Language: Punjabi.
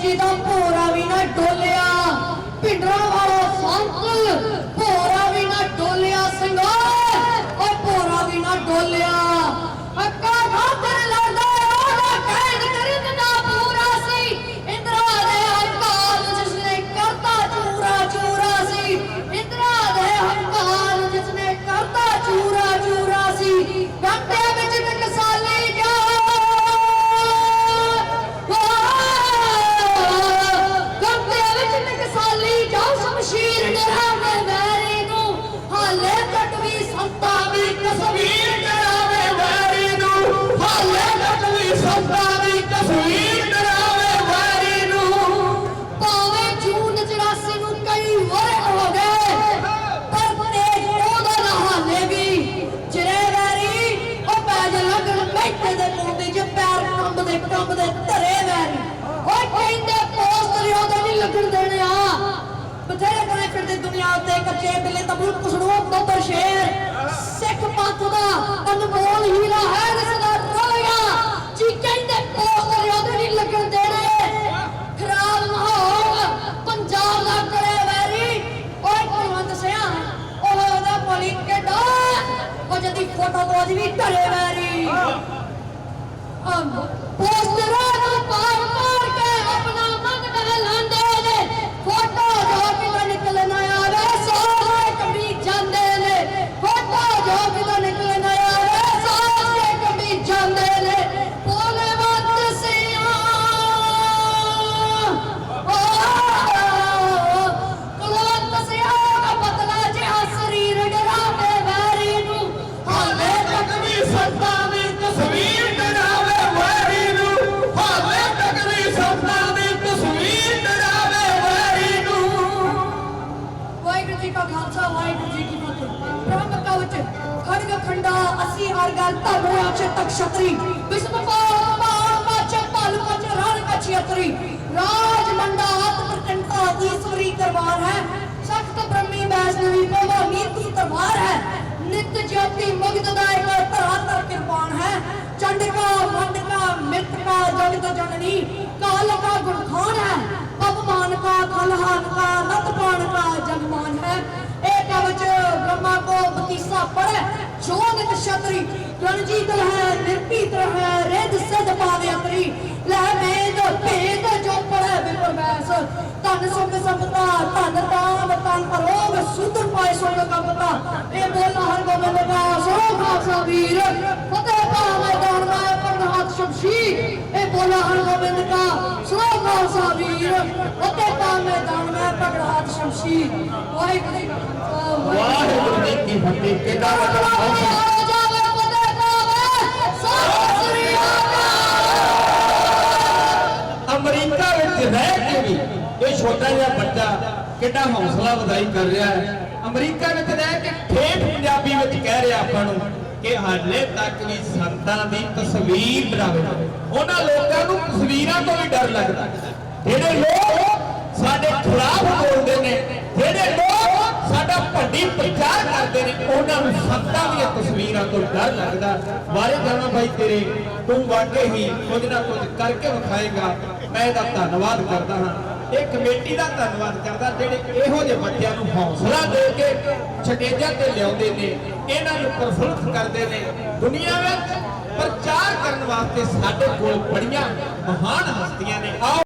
ਕਿਸੇ ਦਾ ਭੋਰਾ ਵੀ ਨਾ ਡੋਲਿਆ, ਪਿੰਡਰਾਂ ਵਾਲਾ ਸੰਤ ਭੋਰਾ ਵੀ ਨਾ ਡੋਲਿਆ, ਸਿੰਘਾ ਓ ਭੋਰਾ ਵੀ ਨਾ ਡੋਲਿਆ। ਅੱਕਾ ਖਾਤਰ ਲੜਦਾ ਉਹਦਾ ਕੈਦ ਕਰਨ ਦਾ ਪੂਰਾ ਸੀ, ਇੰਦਰਾ ਦੇ ਹੰਕਾਰ ਜਿਸਨੇ ਕਰਤਾ ਚੂਰਾ ਚੂਰਾ ਸੀ, ਇੰਦਰਾ ਦੇ ਹੰਕਾਰ ਜਿਸਨੇ ਕਰਤਾ ਚੂਰਾ ਚੂਰਾ ਸੀ। ਗੰਡੇ ਵਿੱਚ ਟਕਸਾਲੀ ਜਾ ਗੰਡੇ ਵਿੱਚ ਟਕਸਾਲੀ ਜਾ ਸ਼ਮਸ਼ੀਰ ਡਰਾਵੇ ਵੈਰੀ ਨੂੰ, ਹਾਲੇ ਤੱਕ ਵੀ ਸੰਤਾਂ ਦੀ ਤਸਵੀਰ ਡਰਾਵੇ ਵੈਰੀ ਨੂੰ, ਹਾਲੇ ਤੱਕ ਵੀ ਸੰਤਾਂ ਦੀ ਤਸਵੀਰ ਡਰਾਵੇ ਵੈਰੀ ਨੂੰ। ਭਾਵੇਂ ਜੂਨ 84 ਨੂੰ ਕਈ ਵਰ੍ਹੇ ਹੋ ਗਏ, ਪਰ ਤੇਜ ਉਹਦਾ ਨਾ ਹਾਲੇ ਵੀ ਜਿਹੜੇ ਵੈਰੀ ਉਹ ਪੈਜ ਲੱਗਣ ਬੈਠੇ ਦੇ ਮੁੰਡੇ 'ਚ ਪੈਰ ਕੰਬਦੇ ਧਰੇ ਵੈਰੀ। ਉਹ ਕਹਿੰਦੇ ਪੋਸਟਰ ਉਹਦੇ ਨਹੀਂ ਲੱਗਣ ਦੇਣੇ ਆ। ਬਥੇਰੇ ਕਰੇ ਫਿਰਦੇ ਦੁਨੀਆ ਉੱਤੇ ਕੱਚੇ ਬਿੱਲੇ ਤਬੂ ਕੁਸੜੂ ਬੱਬਰ ਸ਼ੇਰ, ਸਿੱਖ ਪੰਥ ਦਾ ਅਨਮੋਲ ਹੀਰਾ ਹੈ ਜਿਸਦਾ ਰੋਇਆ ਜੀ। ਕਹਿੰਦੇ ਪੋਸਟਰ ਉਹਦੇ ਨਹੀਂ ਲੱਗਣ ਦੇਣੇ। ਖਰਾਬ ਮਾਹੌਲ ਪੰਜਾਬ ਦਾ ਕਰੇ ਵੈਰੀ। ਓਏ ਕੁਲਵੰਤ ਸਿਆ ਉਹ ਉਹਦਾ ਪੋਲੀ ਕਿੱਡਾ, ਉਹ ਜਦੀ ਫੋਟੋ ਤੋਂ ਅੱਜ ਵੀ ਧਰੇ ਵੈਰੀ। ਪੋਸਟਰਾਂ ਨੂੰ ਪਾਰ ਪਾਰ ਕੇ ਆਪਣਾ ਮਨ ਬਹਿਲਾਉਂਦੇ ਨੇ, ਫੋਟੋ ਜੋ ਕਿਤੇ ਨਿਕਲ ਨਾ ਆਵੇ ਸਾਰੇ ਕੰਬੀ ਜਾਂਦੇ ਨੇ, ਫੋਟੋ ਜੋ ਕਿਤੇ ਨਿਕਲ ਨਾ ਆਵੇ ਸਾਰੇ ਕੰਬੀ ਜਾਂਦੇ ਨੇ। ਭੋਲੇ ਵੰਤ ਸਿਆ ਕੁਲਵੰਤ ਸਿਆ ਦਾ ਪਤਲਾ ਜਿਹਾ ਸਰੀਰ ਡਰਾਵੇ ਵੈਰੀ ਨੂੰ, ਹਾਲੇ ਤੱਕ ਵੀ ਸੰਤਾਂ ਦੀ ਤਸਵੀਰ ਡਰਾਵੇ ਵੈਰੀ ਨੂੰ, ਹਾਲੇ ਤੱਕ ਵੀ ਸੰਤਾਂ ਦੀ ਤਸਵੀਰ ਡਰਾਵੇ ਵੈਰੀ ਨੂੰ। ਵਾਹਿਗੁਰੂ ਜੀ ਕਾ ਖਾਲਸਾ ਵਾਹਿਗੁਰੂ ਜੀ ਕੀ ਫਤਿਹ। ਬ੍ਰਹਮ ਕਵਚ ਖੜਗ ਖੰਡਾ ਅਸੀਂ ਹਰ ਗੱਲ ਧਰਮ ਅਛੇ ਤੱਕ ਛਤਰੀ, ਵਿਸ਼ਵ ਪਾਲ ਮਾਚ ਭਲ ਮਚ ਰਣ ਕਛਿਅਤਰੀ, ਰਾਜ ਮੰਡਾ ਆਤਮ ਪ੍ਰਚੰਡਾ ਈਸ਼ਵਰੀ ਦਰਬਾਰ ਹੈ, ਸਖਤ ਬ੍ਰਹਮੀ ਵੈਸ਼ਨਵੀ ਭਵਾਨੀ ਦੀ ਦਰਬਾਰ ਹੈ, ਨਿਤ ਜੋਤੀ ਮੁਗਧ ਦਾ ਇੱਕ ਧਰਾਤਲ ਕਿਰਪਾਨ ਹੈ, ਚੰਡਕਾ ਮੰਡਕਾ ਮਿਤਕਾ ਜਗਤ ਜਨਨੀ ਕਾਲਕਾ ਗੁਣਖਾਨ है, पवमान का खलहान का नतपान का जगमान है। एक कवच ब्रह्मा को बतीसा पड़े शोनित क्षत्रि, रणजीत है निर्भीत है रेद सिद्ध पावे अतरी, लह वेद भेद जो पड़े विपर बैस, धन सुख संपदा धन राम तन अरोग सुंदर पाए सुख कंपता। ए बोला हर गोबिंद का सो खालसा वीर, फतेह पावे दान में प्रभात शमशीर। ए बोला हर गोबिंद का सो खालसा वीर, फतेह पावे दान में प्रभात शमशीर। वाहिगुरू जी की फतेह। कितना अमरीका में रह के भी ये छोटा जिहा बच्चा कितना हौसला वधाई कर रहा है। अमरीका में रह के ठेठ पंजाबी में कह रहा आपको कि हाले तक भी संतां दी तस्वीर डरावे। उन्हां लोकां नूं तस्वीरां तो भी डर लगदा, जिहड़े लोग साडे खिलाफ बोलदे ने, जिहड़े लोग साडा भड्डी प्रचार करदे ने, उन्हां नूं संतां दी तस्वीरां तो डर लगदा। वारे जाना भाई तेरे, तू वाकई ही कुछ ना कुछ करके विखाएगा। मैं इहदा धन्नवाद करदा हां, ਇਹ ਕਮੇਟੀ ਦਾ ਧੰਨਵਾਦ ਕਰਦਾ ਜਿਹੜੇ ਇਹੋ ਜਿਹੇ ਬੱਚਿਆਂ ਨੂੰ ਹੌਸਲਾ ਦੇ ਕੇ ਸਟੇਜਾਂ ਤੇ ਲਿਆਉਂਦੇ ਨੇ, ਇਹਨਾਂ ਨੂੰ ਪ੍ਰਫੁੱਲਤ ਕਰਦੇ ਨੇ। ਦੁਨੀਆ ਵਿੱਚ ਪ੍ਰਚਾਰ ਕਰਨ ਵਾਸਤੇ ਸਾਡੇ ਕੋਲ ਬੜੀਆਂ ਮਹਾਨ ਹਸਤੀਆਂ ਨੇ।